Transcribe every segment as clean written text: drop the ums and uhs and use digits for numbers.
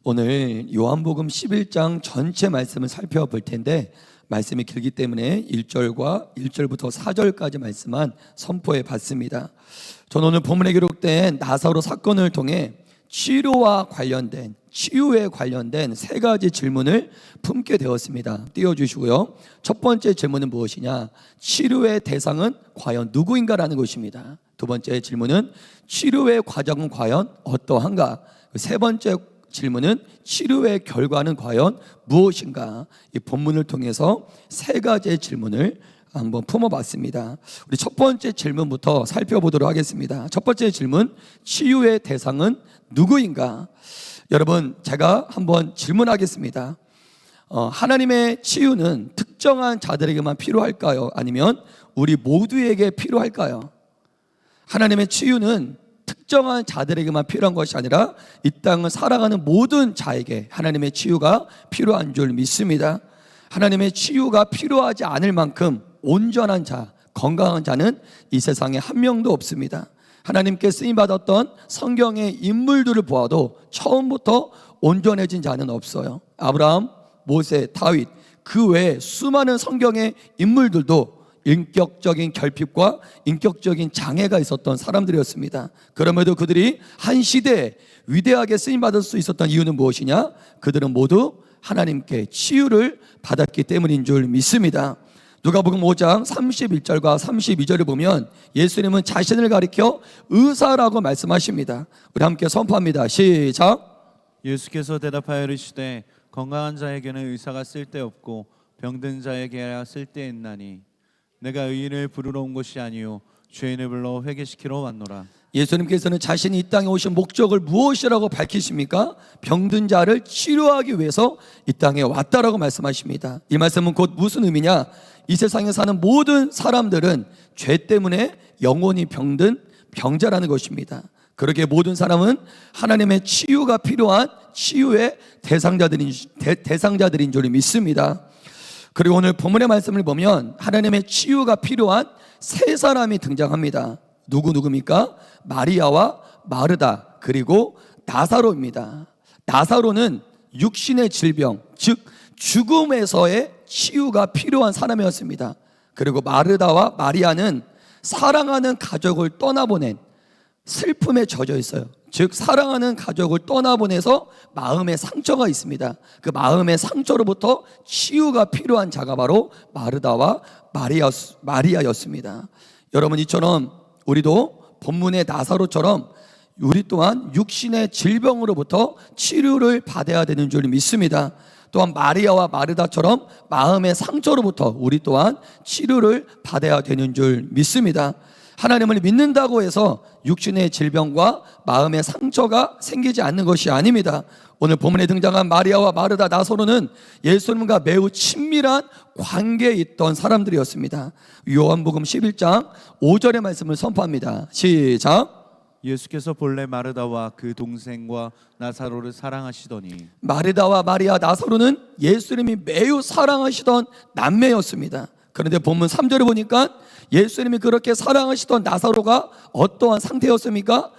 오늘 요한복음 11장 전체 말씀을 살펴볼 텐데 말씀이 길기 때문에 1절부터 4절까지 말씀만 선포해 봤습니다. 저는 오늘 본문에 기록된 나사로 사건을 통해 치유에 관련된 세 가지 질문을 품게 되었습니다. 띄워주시고요. 첫 번째 질문은 무엇이냐? 치료의 대상은 과연 누구인가라는 것입니다. 두 번째 질문은 치료의 과정은 과연 어떠한가? 세 번째 질문은 치료의 결과는 과연 무엇인가? 이 본문을 통해서 세 가지의 질문을 한번 품어봤습니다. 우리 첫 번째 질문부터 살펴보도록 하겠습니다. 첫 번째 질문, 치유의 대상은 누구인가? 여러분, 제가 한번 질문하겠습니다. 하나님의 치유는 특정한 자들에게만 필요할까요? 아니면 우리 모두에게 필요할까요? 하나님의 치유는 특정한 자들에게만 필요한 것이 아니라 이 땅을 살아가는 모든 자에게 하나님의 치유가 필요한 줄 믿습니다. 하나님의 치유가 필요하지 않을 만큼 온전한 자, 건강한 자는 이 세상에 한 명도 없습니다. 하나님께 쓰임받았던 성경의 인물들을 보아도 처음부터 온전해진 자는 없어요. 아브라함, 모세, 다윗, 그 외에 수많은 성경의 인물들도 인격적인 결핍과 인격적인 장애가 있었던 사람들이었습니다. 그럼에도 그들이 한 시대에 위대하게 쓰임받을 수 있었던 이유는 무엇이냐? 그들은 모두 하나님께 치유를 받았기 때문인 줄 믿습니다. 누가복음 5장 31절과 32절을 보면 예수님은 자신을 가리켜 의사라고 말씀하십니다. 우리 함께 선포합니다. 시작. 예수께서 대답하여 이르시되 건강한 자에게는 의사가 쓸데없고 병든 자에게야 쓸데있나니 내가 의인을 부르러 온 것이 아니요 죄인을 불러 회개시키러 왔노라. 예수님께서는 자신이 이 땅에 오신 목적을 무엇이라고 밝히십니까? 병든 자를 치료하기 위해서 이 땅에 왔다라고 말씀하십니다. 이 말씀은 곧 무슨 의미냐? 이 세상에 사는 모든 사람들은 죄 때문에 영혼이 병든 병자라는 것입니다. 그렇게 모든 사람은 하나님의 치유가 필요한 치유의 대상자들인 줄 믿습니다. 그리고 오늘 본문의 말씀을 보면 하나님의 치유가 필요한 세 사람이 등장합니다. 누구입니까? 마리아와 마르다 그리고 나사로입니다. 나사로는 육신의 질병, 즉 죽음에서의 치유가 필요한 사람이었습니다. 그리고 마르다와 마리아는 사랑하는 가족을 떠나보낸 슬픔에 젖어 있어요. 즉 사랑하는 가족을 떠나보내서 마음의 상처가 있습니다. 그 마음의 상처로부터 치유가 필요한 자가 바로 마르다와 마리아였습니다. 여러분, 이처럼 우리도 본문의 나사로처럼 우리 또한 육신의 질병으로부터 치료를 받아야 되는 줄 믿습니다. 또한 마리아와 마르다처럼 마음의 상처로부터 우리 또한 치료를 받아야 되는 줄 믿습니다. 하나님을 믿는다고 해서 육신의 질병과 마음의 상처가 생기지 않는 것이 아닙니다. 오늘 본문에 등장한 마리아와 마르다, 나사로는 예수님과 매우 친밀한 관계에 있던 사람들이었습니다. 요한복음 11장 5절의 말씀을 선포합니다. 시작. 예수께서 본래 마르다와 그 동생과 나사로를 사랑하시더니 마르다와 마리아, 나사로는 예수님이 매우 사랑하시던 남매였습니다. 그런데 본문 3절에 보니까 예수님이 그렇게 사랑하시던 나사로가 어떠한 상태였습니까?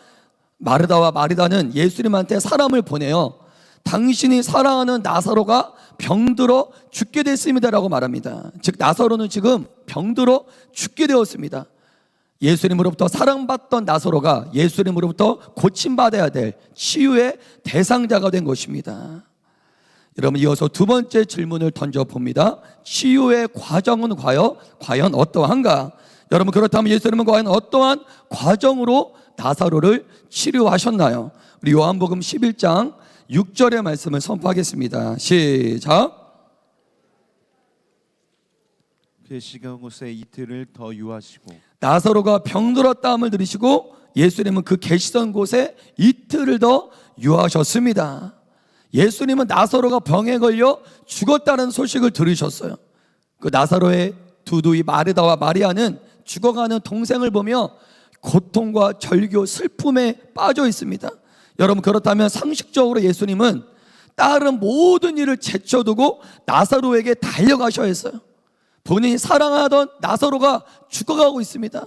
마르다와 마리다는 예수님한테 사람을 보내요. 당신이 사랑하는 나사로가 병들어 죽게 됐습니다라고 말합니다. 즉 나사로는 지금 병들어 죽게 되었습니다. 예수님으로부터 사랑받던 나사로가 예수님으로부터 고침받아야 될 치유의 대상자가 된 것입니다. 여러분, 이어서 두 번째 질문을 던져봅니다. 치유의 과정은 과연 어떠한가? 여러분, 그렇다면 예수님은 과연 어떠한 과정으로 나사로를 치료하셨나요? 우리 요한복음 11장 6절의 말씀을 선포하겠습니다. 시작. 계시던 곳에 이틀을 더 유하시고 나사로가 병들었다함을 들으시고 예수님은 그 계시던 곳에 이틀을 더 유하셨습니다. 예수님은 나사로가 병에 걸려 죽었다는 소식을 들으셨어요. 그 나사로의 두두이 마르다와 마리아는 죽어가는 동생을 보며 고통과 절규, 슬픔에 빠져 있습니다. 여러분, 그렇다면 상식적으로 예수님은 다른 모든 일을 제쳐두고 나사로에게 달려가셔야 했어요. 본인이 사랑하던 나사로가 죽어가고 있습니다.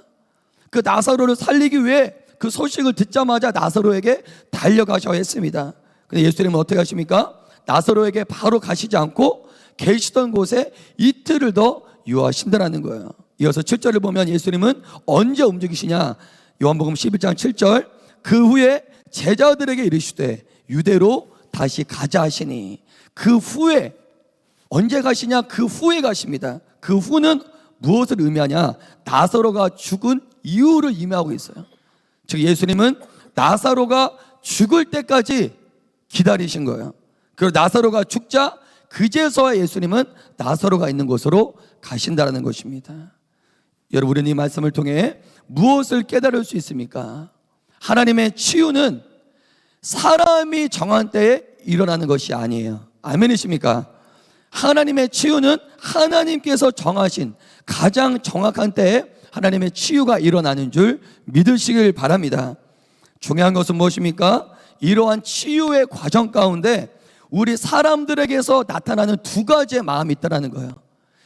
그 나사로를 살리기 위해 그 소식을 듣자마자 나사로에게 달려가셔야 했습니다. 근데 예수님은 어떻게 하십니까? 나사로에게 바로 가시지 않고 계시던 곳에 이틀을 더 유하신다라는 거예요. 이어서 7절을 보면 예수님은 언제 움직이시냐? 요한복음 11장 7절, 그 후에 제자들에게 이르시되 유대로 다시 가자 하시니. 그 후에, 언제 가시냐? 그 후에 가십니다. 그 후는 무엇을 의미하냐? 나사로가 죽은 이유를 의미하고 있어요. 즉 예수님은 나사로가 죽을 때까지 기다리신 거예요. 그리고 나사로가 죽자 그제서야 예수님은 나사로가 있는 곳으로 가신다는 것입니다. 여러분, 우리는 이 말씀을 통해 무엇을 깨달을 수 있습니까? 하나님의 치유는 사람이 정한 때에 일어나는 것이 아니에요. 아멘이십니까? 하나님의 치유는 하나님께서 정하신 가장 정확한 때에 하나님의 치유가 일어나는 줄 믿으시길 바랍니다. 중요한 것은 무엇입니까? 이러한 치유의 과정 가운데 우리 사람들에게서 나타나는 두 가지의 마음이 있다는 거예요.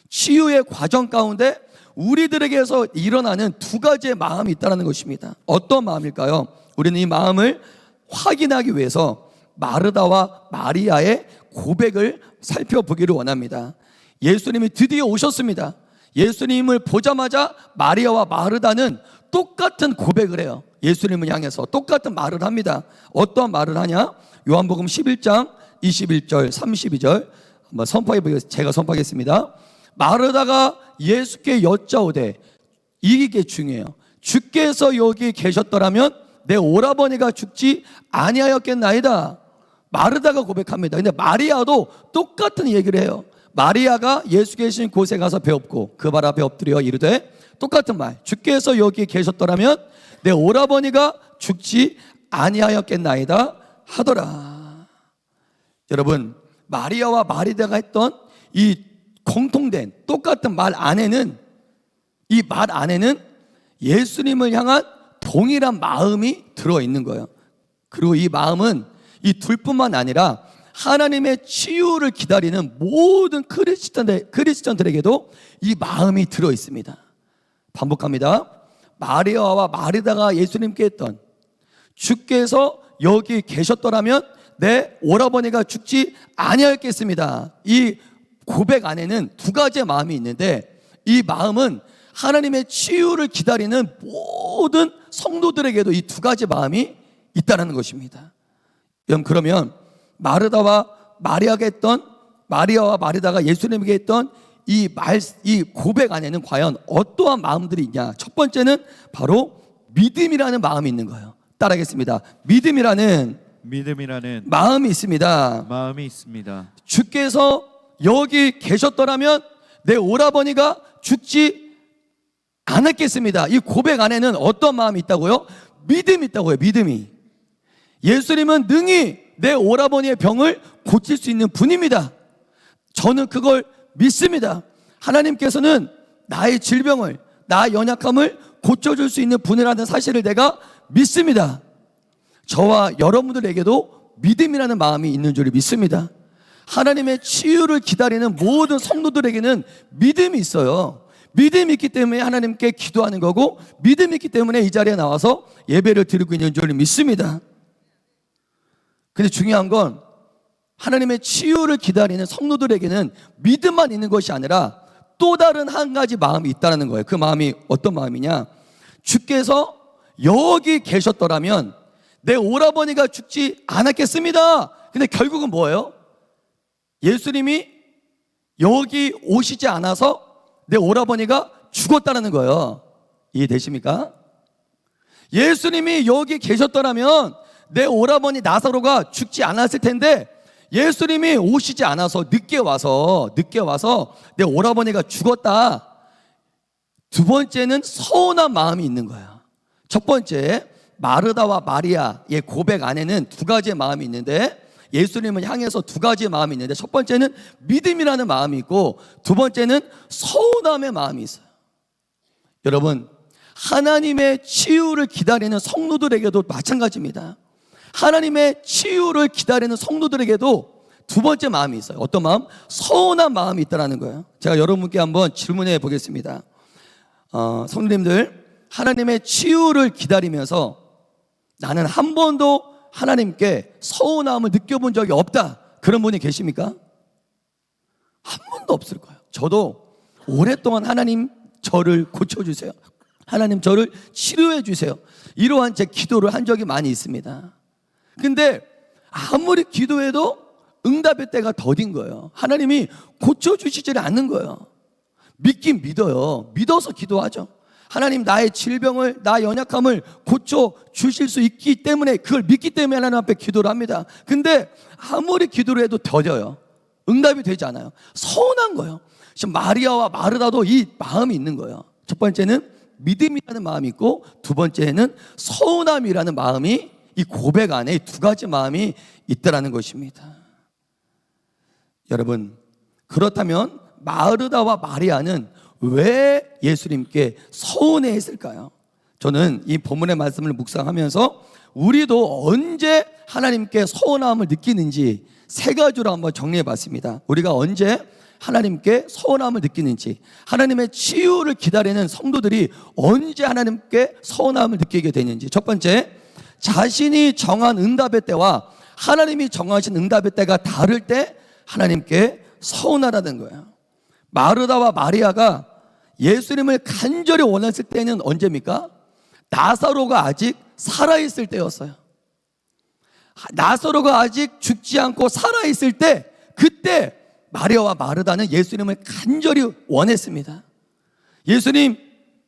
치유의 과정 가운데 우리들에게서 일어나는 두 가지의 마음이 있다는 것입니다. 어떤 마음일까요? 우리는 이 마음을 확인하기 위해서 마르다와 마리아의 고백을 살펴보기를 원합니다. 예수님이 드디어 오셨습니다. 예수님을 보자마자 마리아와 마르다는 똑같은 고백을 해요. 예수님을 향해서 똑같은 말을 합니다. 어떤 말을 하냐? 요한복음 11장 21절 32절 한번 제가 선포하겠습니다. 마르다가 예수께 여짜오되, 이게 중요해요. 주께서 여기 계셨더라면 내 오라버니가 죽지 아니하였겠나이다. 마르다가 고백합니다. 근데 마리아도 똑같은 얘기를 해요. 마리아가 예수 계신 곳에 가서 배웠고 그 발 앞에 엎드려 이르되, 똑같은 말, 주께서 여기 계셨더라면 내 오라버니가 죽지 아니하였겠나이다 하더라. 여러분, 마리아와 마리다가 했던 이 공통된 똑같은 말 안에는, 이 말 안에는 예수님을 향한 동일한 마음이 들어있는 거예요. 그리고 이 마음은 이 둘뿐만 아니라 하나님의 치유를 기다리는 모든 크리스천들에게도 이 마음이 들어있습니다. 반복합니다. 마리아와 마리다가 예수님께 했던, 주께서 여기 계셨더라면 내 오라버니가 죽지 아니하였겠습니다. 이 고백 안에는 두 가지의 마음이 있는데, 이 마음은 하나님의 치유를 기다리는 모든 성도들에게도 이 두 가지 마음이 있다는 것입니다. 그러면 마리아와 마리다가 예수님에게 했던 이 고백 안에는 과연 어떠한 마음들이 있냐? 첫 번째는 바로 믿음이라는 마음이 있는 거예요. 따라하겠습니다. 믿음이라는 마음이 있습니다. 마음이 있습니다. 주께서 여기 계셨더라면 내 오라버니가 죽지 않았겠습니다. 이 고백 안에는 어떤 마음이 있다고요? 믿음이 있다고요. 믿음이. 예수님은 능히 내 오라버니의 병을 고칠 수 있는 분입니다. 저는 그걸 믿습니다. 하나님께서는 나의 질병을, 나의 연약함을 고쳐줄 수 있는 분이라는 사실을 내가 믿습니다. 저와 여러분들에게도 믿음이라는 마음이 있는 줄 믿습니다. 하나님의 치유를 기다리는 모든 성도들에게는 믿음이 있어요. 믿음이 있기 때문에 하나님께 기도하는 거고, 믿음이 있기 때문에 이 자리에 나와서 예배를 드리고 있는 줄 믿습니다. 근데 중요한 건 하나님의 치유를 기다리는 성도들에게는 믿음만 있는 것이 아니라 또 다른 한 가지 마음이 있다는 거예요. 그 마음이 어떤 마음이냐? 주께서 여기 계셨더라면 내 오라버니가 죽지 않았겠습니다. 근데 결국은 뭐예요? 예수님이 여기 오시지 않아서 내 오라버니가 죽었다는 거예요. 이해되십니까? 예수님이 여기 계셨더라면 내 오라버니 나사로가 죽지 않았을 텐데, 예수님이 오시지 않아서 늦게 와서 내 오라버니가 죽었다. 두 번째는 서운한 마음이 있는 거예요. 첫 번째, 마르다와 마리아의 고백 안에는 두 가지의 마음이 있는데, 예수님을 향해서 두 가지의 마음이 있는데, 첫 번째는 믿음이라는 마음이 있고, 두 번째는 서운함의 마음이 있어요. 여러분, 하나님의 치유를 기다리는 성도들에게도 마찬가지입니다. 하나님의 치유를 기다리는 성도들에게도 두 번째 마음이 있어요. 어떤 마음? 서운한 마음이 있다는 거예요. 제가 여러분께 한번 질문해 보겠습니다. 성도님들, 하나님의 치유를 기다리면서 나는 한 번도 하나님께 서운함을 느껴본 적이 없다, 그런 분이 계십니까? 한 번도 없을 거예요. 저도 오랫동안 하나님 저를 고쳐주세요, 하나님 저를 치료해 주세요, 이러한 제 기도를 한 적이 많이 있습니다. 근데 아무리 기도해도 응답의 때가 더딘 거예요. 하나님이 고쳐주시지 않는 거예요. 믿긴 믿어요. 믿어서 기도하죠. 하나님 나의 질병을, 나의 연약함을 고쳐주실 수 있기 때문에, 그걸 믿기 때문에 하나님 앞에 기도를 합니다. 근데 아무리 기도를 해도 더뎌요. 응답이 되지 않아요. 서운한 거예요. 지금 마리아와 마르다도 이 마음이 있는 거예요. 첫 번째는 믿음이라는 마음이 있고, 두 번째는 서운함이라는 마음이, 이 고백 안에 이 두 가지 마음이 있다라는 것입니다. 여러분, 그렇다면 마르다와 마리아는 왜 예수님께 서운해했을까요? 저는 이 본문의 말씀을 묵상하면서 우리도 언제 하나님께 서운함을 느끼는지 세 가지로 한번 정리해 봤습니다. 우리가 언제 하나님께 서운함을 느끼는지, 하나님의 치유를 기다리는 성도들이 언제 하나님께 서운함을 느끼게 되는지. 첫 번째, 자신이 정한 응답의 때와 하나님이 정하신 응답의 때가 다를 때 하나님께 서운하다는 거예요. 마르다와 마리아가 예수님을 간절히 원했을 때는 언제입니까? 나사로가 아직 살아있을 때였어요. 나사로가 아직 죽지 않고 살아있을 때, 그때 마리아와 마르다는 예수님을 간절히 원했습니다. 예수님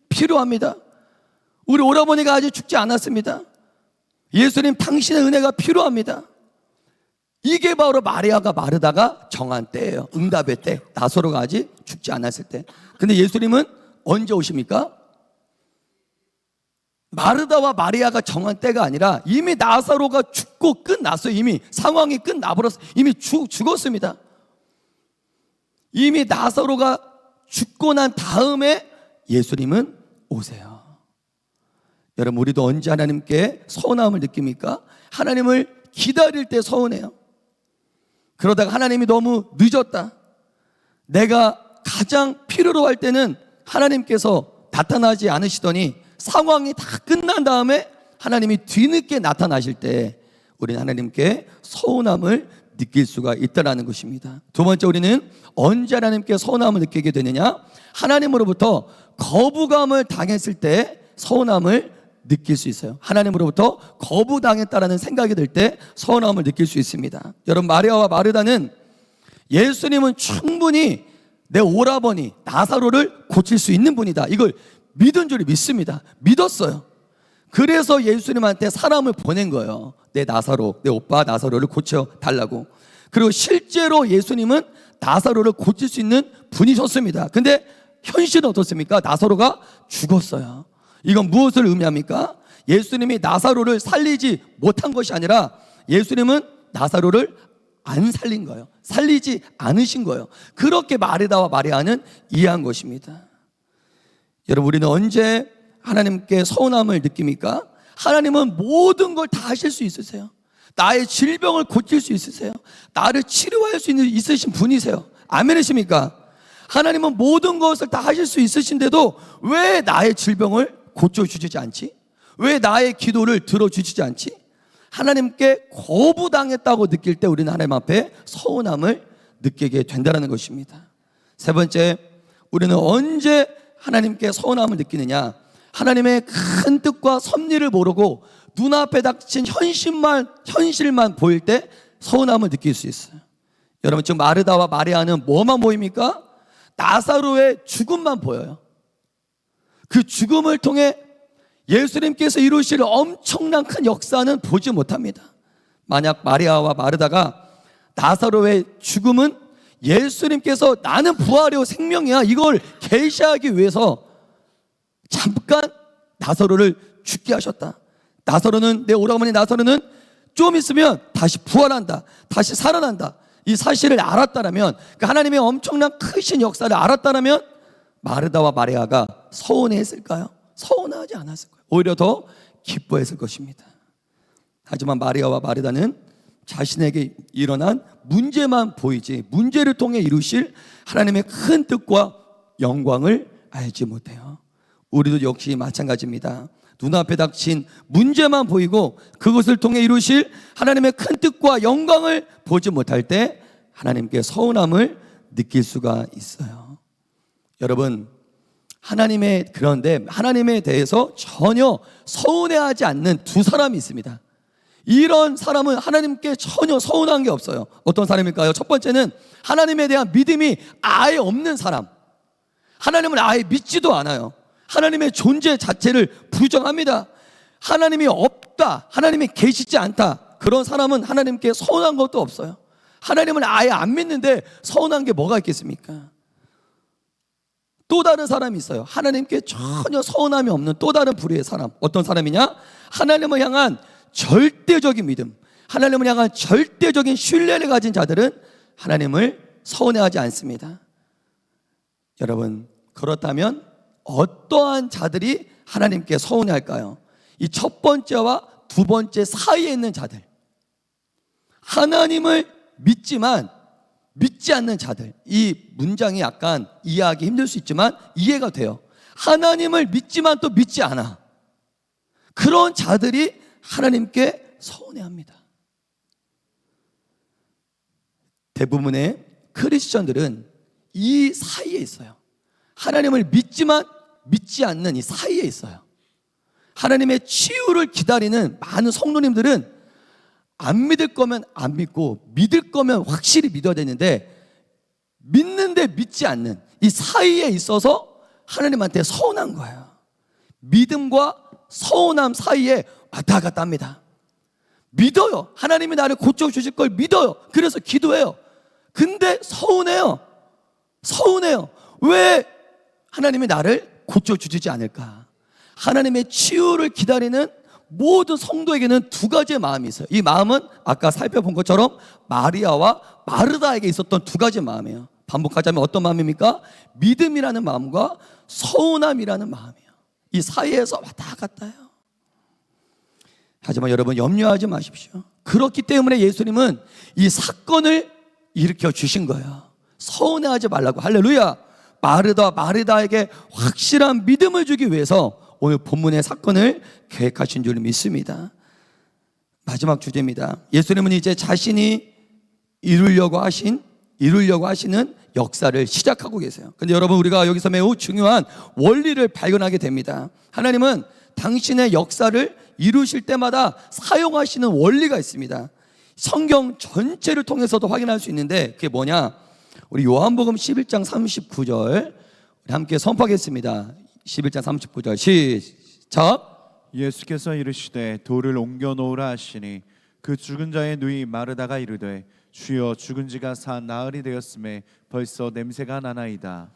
필요합니다. 우리 오라버니가 아직 죽지 않았습니다. 예수님 당신의 은혜가 필요합니다. 이게 바로 마리아가 마르다가 정한 때예요. 응답의 때, 나사로가 아직 죽지 않았을 때. 근데 예수님은 언제 오십니까? 마르다와 마리아가 정한 때가 아니라 이미 나사로가 죽고 끝났어요. 이미 상황이 끝나버렸어요. 이미 죽었습니다. 이미 나사로가 죽고 난 다음에 예수님은 오세요. 여러분, 우리도 언제 하나님께 서운함을 느낍니까? 하나님을 기다릴 때 서운해요. 그러다가 하나님이 너무 늦었다, 내가 가장 필요로 할 때는 하나님께서 나타나지 않으시더니 상황이 다 끝난 다음에 하나님이 뒤늦게 나타나실 때 우리는 하나님께 서운함을 느낄 수가 있다는 것입니다. 두 번째, 우리는 언제 하나님께 서운함을 느끼게 되느냐? 하나님으로부터 거부감을 당했을 때 서운함을 느낄 수 있어요. 하나님으로부터 거부당했다라는 생각이 들 때 서운함을 느낄 수 있습니다. 여러분, 마리아와 마르다는 예수님은 충분히 내 오라버니 나사로를 고칠 수 있는 분이다, 이걸 믿은 줄 믿습니다. 믿었어요. 그래서 예수님한테 사람을 보낸 거예요. 내 나사로, 내 오빠 나사로를 고쳐달라고. 그리고 실제로 예수님은 나사로를 고칠 수 있는 분이셨습니다. 근데 현실은 어떻습니까? 나사로가 죽었어요. 이건 무엇을 의미합니까? 예수님이 나사로를 살리지 못한 것이 아니라 예수님은 나사로를 안 살린 거예요. 살리지 않으신 거예요. 그렇게 마르다와 마리아는 이해한 것입니다. 여러분, 우리는 언제 하나님께 서운함을 느낍니까? 하나님은 모든 걸 다 하실 수 있으세요. 나의 질병을 고칠 수 있으세요. 나를 치료할 수 있으신 분이세요. 아멘이십니까? 하나님은 모든 것을 다 하실 수 있으신데도 왜 나의 질병을 고쳐주시지 않지? 왜 나의 기도를 들어주시지 않지? 하나님께 거부당했다고 느낄 때 우리는 하나님 앞에 서운함을 느끼게 된다는 것입니다. 세 번째, 우리는 언제 하나님께 서운함을 느끼느냐? 하나님의 큰 뜻과 섭리를 모르고 눈앞에 닥친 현실만 보일 때 서운함을 느낄 수 있어요. 여러분, 지금 마르다와 마리아는 뭐만 보입니까? 나사로의 죽음만 보여요. 그 죽음을 통해 예수님께서 이루실 엄청난 큰 역사는 보지 못합니다. 만약 마리아와 마르다가 나사로의 죽음은 예수님께서 나는 부활이요 생명이야, 이걸 계시하기 위해서 잠깐 나사로를 죽게 하셨다, 나사로는, 내 오라버니 나사로는 좀 있으면 다시 부활한다, 다시 살아난다, 이 사실을 알았다라면, 그 하나님의 엄청난 크신 역사를 알았다라면 마르다와 마리아가 서운했을까요? 서운하지 않았을 거예요. 오히려 더 기뻐했을 것입니다. 하지만 마리아와 마르다는 자신에게 일어난 문제만 보이지 문제를 통해 이루실 하나님의 큰 뜻과 영광을 알지 못해요. 우리도 역시 마찬가지입니다. 눈앞에 닥친 문제만 보이고 그것을 통해 이루실 하나님의 큰 뜻과 영광을 보지 못할 때 하나님께 서운함을 느낄 수가 있어요. 여러분, 그런데 하나님에 대해서 전혀 서운해하지 않는 두 사람이 있습니다. 이런 사람은 하나님께 전혀 서운한 게 없어요. 어떤 사람일까요? 첫 번째는 하나님에 대한 믿음이 아예 없는 사람. 하나님을 아예 믿지도 않아요. 하나님의 존재 자체를 부정합니다. 하나님이 없다, 하나님이 계시지 않다, 그런 사람은 하나님께 서운한 것도 없어요. 하나님을 아예 안 믿는데 서운한 게 뭐가 있겠습니까? 또 다른 사람이 있어요. 하나님께 전혀 서운함이 없는 또 다른 부류의 사람. 어떤 사람이냐? 하나님을 향한 절대적인 믿음, 하나님을 향한 절대적인 신뢰를 가진 자들은 하나님을 서운해하지 않습니다. 여러분, 그렇다면 어떠한 자들이 하나님께 서운해할까요? 이 첫 번째와 두 번째 사이에 있는 자들, 하나님을 믿지만 믿지 않는 자들. 이 문장이 약간 이해하기 힘들 수 있지만 이해가 돼요. 하나님을 믿지만 또 믿지 않아. 그런 자들이 하나님께 서운해합니다. 대부분의 크리스천들은 이 사이에 있어요. 하나님을 믿지만 믿지 않는 이 사이에 있어요. 하나님의 치유를 기다리는 많은 성도님들은 안 믿을 거면 안 믿고 믿을 거면 확실히 믿어야 되는데 믿는데 믿지 않는 이 사이에 있어서 하나님한테 서운한 거예요. 믿음과 서운함 사이에 왔다 갔다 합니다. 믿어요. 하나님이 나를 고쳐주실 걸 믿어요. 그래서 기도해요. 근데 서운해요. 왜 하나님이 나를 고쳐주지 않을까? 하나님의 치유를 기다리는 모든 성도에게는 두 가지의 마음이 있어요. 이 마음은 아까 살펴본 것처럼 마리아와 마르다에게 있었던 두 가지의 마음이에요. 반복하자면 어떤 마음입니까? 믿음이라는 마음과 서운함이라는 마음이에요. 이 사이에서 왔다 갔다 해요. 하지만 여러분, 염려하지 마십시오. 그렇기 때문에 예수님은 이 사건을 일으켜 주신 거예요. 서운해하지 말라고. 할렐루야. 마르다에게 확실한 믿음을 주기 위해서 오늘 본문의 사건을 계획하신 줄 믿습니다. 마지막 주제입니다. 예수님은 이제 자신이 이루려고 하시는 역사를 시작하고 계세요. 근데 여러분, 우리가 여기서 매우 중요한 원리를 발견하게 됩니다. 하나님은 당신의 역사를 이루실 때마다 사용하시는 원리가 있습니다. 성경 전체를 통해서도 확인할 수 있는데 그게 뭐냐? 우리 요한복음 11장 39절 우리 함께 선포하겠습니다. 11장 39절 시작. 예수께서 이르시되 돌을 옮겨 놓으라 하시니 그 죽은 자의 누이 마르다가 이르되 주여 죽은 지가 나흘이 되었음에 벌써 냄새가 나나이다.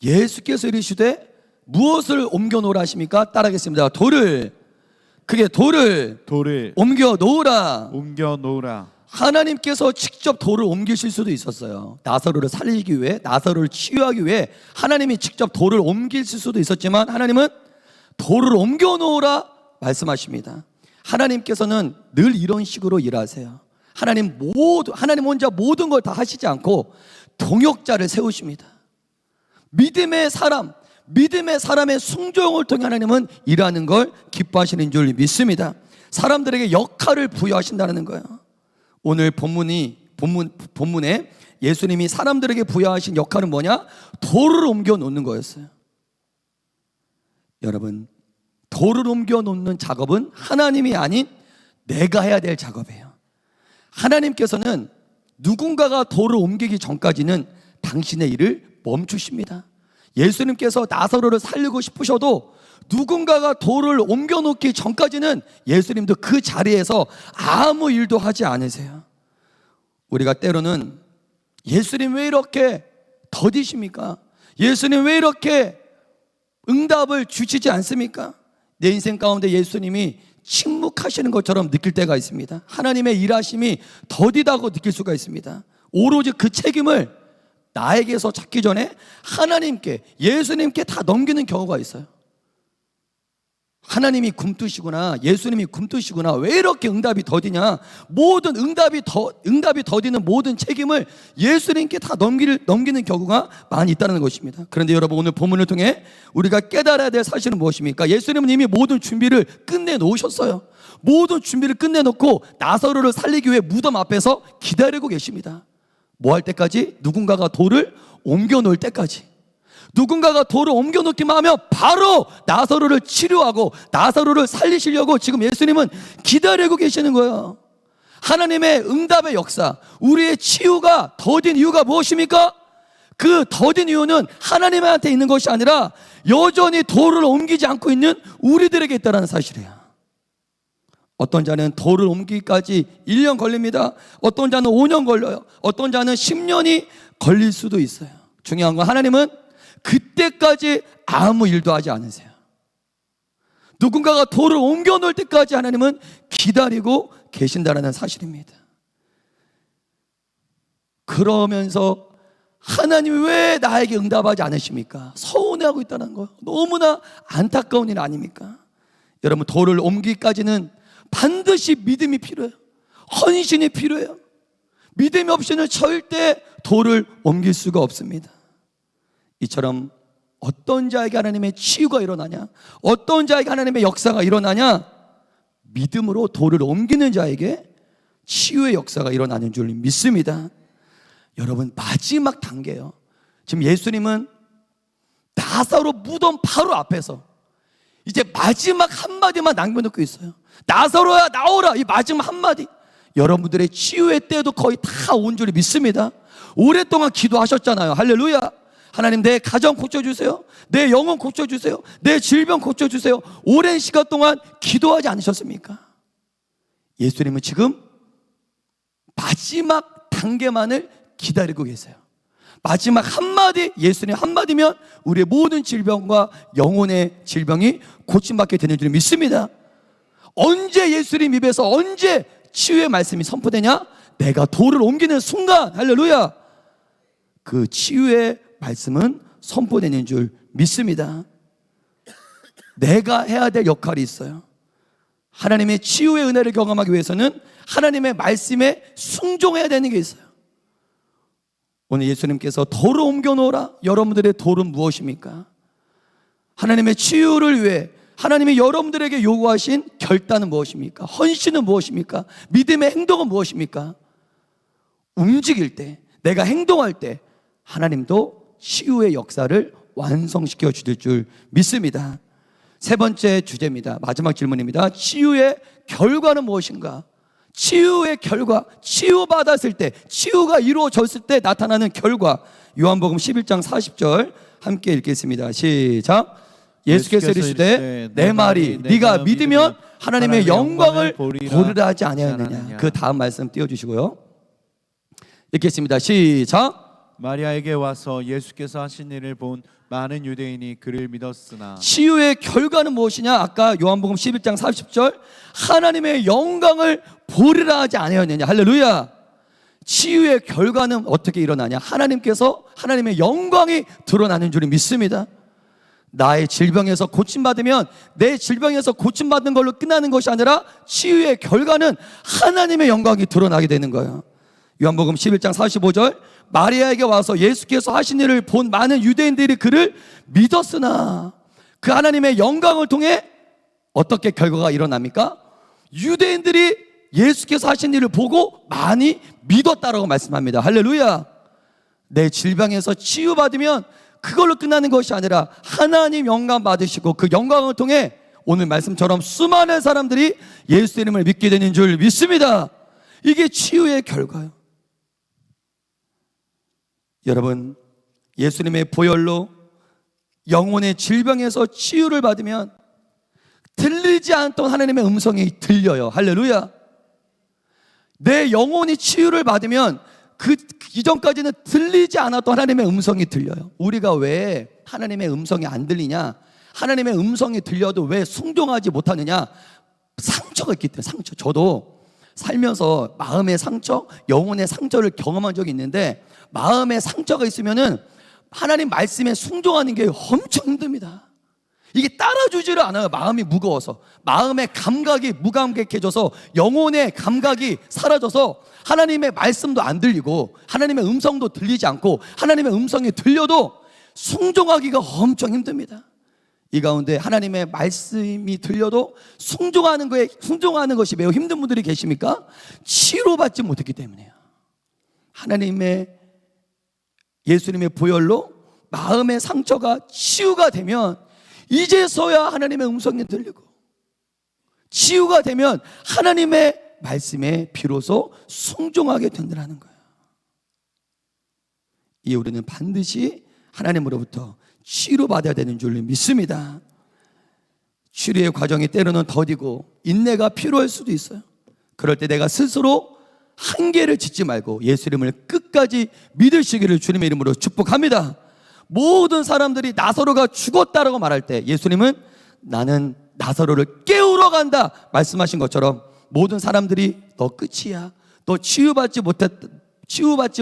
예수께서 이르시되 무엇을 옮겨 놓으라 하십니까? 따라하겠습니다. 돌을 옮겨 놓으라. 하나님께서 직접 돌을 옮기실 수도 있었어요. 나사로를 살리기 위해, 나사로를 치유하기 위해 하나님이 직접 돌을 옮기실 수도 있었지만 하나님은 돌을 옮겨 놓으라 말씀하십니다. 하나님께서는 늘 이런 식으로 일하세요. 하나님 혼자 모든 걸 다 하시지 않고 동역자를 세우십니다. 믿음의 사람의 순종을 통해 하나님은 일하는 걸 기뻐하시는 줄 믿습니다. 사람들에게 역할을 부여하신다는 거예요. 오늘 본문에 예수님이 사람들에게 부여하신 역할은 뭐냐? 돌을 옮겨 놓는 거였어요. 여러분, 돌을 옮겨 놓는 작업은 하나님이 아닌 내가 해야 될 작업이에요. 하나님께서는 누군가가 돌을 옮기기 전까지는 당신의 일을 멈추십니다. 예수님께서 나사로를 살리고 싶으셔도 누군가가 돌을 옮겨 놓기 전까지는 예수님도 그 자리에서 아무 일도 하지 않으세요. 우리가 때로는 예수님 왜 이렇게 더디십니까? 예수님 왜 이렇게 응답을 주시지 않습니까? 내 인생 가운데 예수님이 침묵하시는 것처럼 느낄 때가 있습니다. 하나님의 일하심이 더디다고 느낄 수가 있습니다. 오로지 그 책임을 나에게서 찾기 전에 하나님께, 예수님께 다 넘기는 경우가 있어요. 하나님이 굼뜨시구나, 예수님이 굼뜨시구나, 왜 이렇게 응답이 더디냐, 모든 응답이 더디는 모든 책임을 예수님께 다 넘기는 경우가 많이 있다는 것입니다. 그런데 여러분, 오늘 본문을 통해 우리가 깨달아야 될 사실은 무엇입니까? 예수님은 이미 모든 준비를 끝내놓으셨어요. 모든 준비를 끝내놓고 나사로를 살리기 위해 무덤 앞에서 기다리고 계십니다. 뭐 할 때까지? 누군가가 돌을 옮겨 놓을 때까지. 누군가가 돌을 옮겨 놓기만 하면 바로 나사로를 치료하고 나사로를 살리시려고 지금 예수님은 기다리고 계시는 거예요. 하나님의 응답의 역사, 우리의 치유가 더딘 이유가 무엇입니까? 그 더딘 이유는 하나님한테 있는 것이 아니라 여전히 돌을 옮기지 않고 있는 우리들에게 있다는 사실이에요. 어떤 자는 돌을 옮기기까지 1년 걸립니다. 어떤 자는 5년 걸려요. 어떤 자는 10년이 걸릴 수도 있어요. 중요한 건 하나님은 그때까지 아무 일도 하지 않으세요. 누군가가 돌을 옮겨 놓을 때까지 하나님은 기다리고 계신다는 사실입니다. 그러면서 하나님이 왜 나에게 응답하지 않으십니까? 서운해하고 있다는 거예요. 너무나 안타까운 일 아닙니까? 여러분, 돌을 옮기기까지는 반드시 믿음이 필요해요. 헌신이 필요해요. 믿음이 없이는 절대 돌을 옮길 수가 없습니다. 이처럼 어떤 자에게 하나님의 치유가 일어나냐, 어떤 자에게 하나님의 역사가 일어나냐, 믿음으로 돌을 옮기는 자에게 치유의 역사가 일어나는 줄 믿습니다. 여러분, 마지막 단계예요. 지금 예수님은 나사로 무덤 바로 앞에서 이제 마지막 한마디만 남겨놓고 있어요. 나사로야 나오라, 이 마지막 한마디. 여러분들의 치유의 때도 거의 다 온 줄 믿습니다. 오랫동안 기도하셨잖아요. 할렐루야. 하나님, 내 가정 고쳐주세요. 내 영혼 고쳐주세요. 내 질병 고쳐주세요. 오랜 시간 동안 기도하지 않으셨습니까? 예수님은 지금 마지막 단계만을 기다리고 계세요. 마지막 한마디, 예수님 한마디면 우리의 모든 질병과 영혼의 질병이 고침받게 되는 줄 믿습니다. 언제 예수님 입에서 언제 치유의 말씀이 선포되냐? 내가 돌을 옮기는 순간, 할렐루야, 그 치유의 말씀은 선포되는 줄 믿습니다. 내가 해야 될 역할이 있어요. 하나님의 치유의 은혜를 경험하기 위해서는 하나님의 말씀에 순종해야 되는 게 있어요. 오늘 예수님께서 돌을 옮겨 놓으라. 여러분들의 돌은 무엇입니까? 하나님의 치유를 위해 하나님이 여러분들에게 요구하신 결단은 무엇입니까? 헌신은 무엇입니까? 믿음의 행동은 무엇입니까? 움직일 때, 내가 행동할 때 하나님도 치유의 역사를 완성시켜 주실 줄 믿습니다. 세 번째 주제입니다. 마지막 질문입니다. 치유의 결과는 무엇인가? 치유의 결과, 치유받았을 때, 치유가 이루어졌을 때 나타나는 결과. 요한복음 11장 40절 함께 읽겠습니다. 시작. 예수께서 이르시되 내 말이 네가 믿으면 하나님의 영광을 보리라 하지 아니하였느냐. 그 다음 말씀 띄워주시고요. 읽겠습니다. 시작. 마리아에게 와서 예수께서 하신 일을 본 많은 유대인이 그를 믿었으나. 치유의 결과는 무엇이냐? 아까 요한복음 11장 40절 하나님의 영광을 보리라 하지 아니하였느냐. 할렐루야. 치유의 결과는 어떻게 일어나냐? 하나님께서 하나님의 영광이 드러나는 줄 믿습니다. 나의 질병에서 고침받으면 내 질병에서 고침받는 걸로 끝나는 것이 아니라 치유의 결과는 하나님의 영광이 드러나게 되는 거예요. 요한복음 11장 45절 마리아에게 와서 예수께서 하신 일을 본 많은 유대인들이 그를 믿었으나. 그 하나님의 영광을 통해 어떻게 결과가 일어납니까? 유대인들이 예수께서 하신 일을 보고 많이 믿었다라고 말씀합니다. 할렐루야. 내 질병에서 치유받으면 그걸로 끝나는 것이 아니라 하나님 영광 받으시고 그 영광을 통해 오늘 말씀처럼 수많은 사람들이 예수님을 믿게 되는 줄 믿습니다. 이게 치유의 결과예요. 여러분, 예수님의 보혈로 영혼의 질병에서 치유를 받으면 들리지 않던 하나님의 음성이 들려요. 할렐루야. 내 영혼이 치유를 받으면 그 이전까지는 들리지 않았던 하나님의 음성이 들려요. 우리가 왜 하나님의 음성이 안 들리냐? 하나님의 음성이 들려도 왜 순종하지 못하느냐? 상처가 있기 때문에. 상처. 저도 살면서 마음의 상처, 영혼의 상처를 경험한 적이 있는데 마음의 상처가 있으면은 하나님 말씀에 순종하는 게 엄청 힘듭니다. 이게 따라주지를 않아요. 마음이 무거워서, 마음의 감각이 무감각해져서 영혼의 감각이 사라져서 하나님의 말씀도 안 들리고 하나님의 음성도 들리지 않고 하나님의 음성이 들려도 순종하기가 엄청 힘듭니다. 이 가운데 하나님의 말씀이 들려도 순종하는 것이 매우 힘든 분들이 계십니까? 치료받지 못했기 때문이에요. 예수님의 보혈로 마음의 상처가 치유가 되면 이제서야 하나님의 음성이 들리고, 치유가 되면 하나님의 말씀에 비로소 순종하게 된다는 거예요. 이 우리는 반드시 하나님으로부터 치료받아야 되는 줄 믿습니다. 치료의 과정이 때로는 더디고 인내가 필요할 수도 있어요. 그럴 때 내가 스스로 한계를 짓지 말고 예수 이름을 끝까지 믿으시기를 주님의 이름으로 축복합니다. 모든 사람들이 나사로가 죽었다라고 말할 때 예수님은 나는 나사로를 깨우러 간다 말씀하신 것처럼 모든 사람들이 너 끝이야, 너 치유받지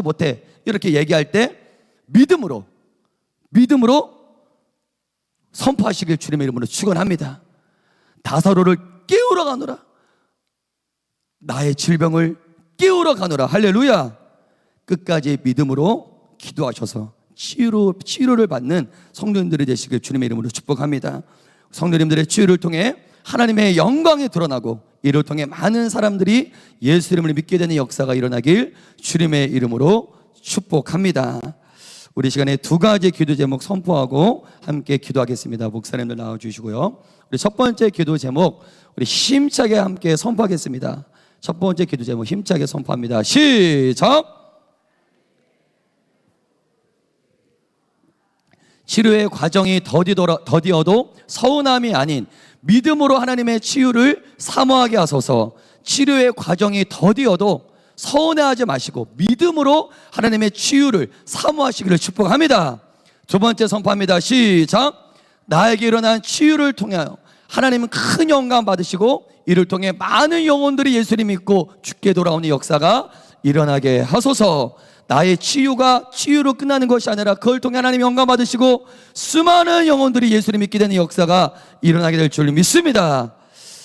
못해 이렇게 얘기할 때 믿음으로 선포하시길 주님의 이름으로 축원합니다. 나사로를 깨우러 가노라, 나의 질병을 깨우러 가노라. 할렐루야. 끝까지 믿음으로 기도하셔서 치유를 받는 성도님들이 되시길 주님의 이름으로 축복합니다. 성도님들의 치유를 통해 하나님의 영광이 드러나고 이를 통해 많은 사람들이 예수 이름을 믿게 되는 역사가 일어나길 주님의 이름으로 축복합니다. 우리 시간에 두 가지 기도 제목 선포하고 함께 기도하겠습니다. 목사님들 나와주시고요. 우리 첫 번째 기도 제목 우리 힘차게 함께 선포하겠습니다. 첫 번째 기도 제목 힘차게 선포합니다. 시작! 치료의 과정이 더디어도 서운함이 아닌 믿음으로 하나님의 치유를 사모하게 하소서. 치료의 과정이 더디어도 서운해하지 마시고 믿음으로 하나님의 치유를 사모하시기를 축복합니다. 두 번째 선포합니다. 시작! 나에게 일어난 치유를 통하여 하나님은 큰 영광 받으시고 이를 통해 많은 영혼들이 예수님 믿고 죽게 돌아오는 역사가 일어나게 하소서. 나의 치유가 치유로 끝나는 것이 아니라 그걸 통해 하나님 영광 받으시고 수많은 영혼들이 예수님 믿게 되는 역사가 일어나게 될 줄 믿습니다.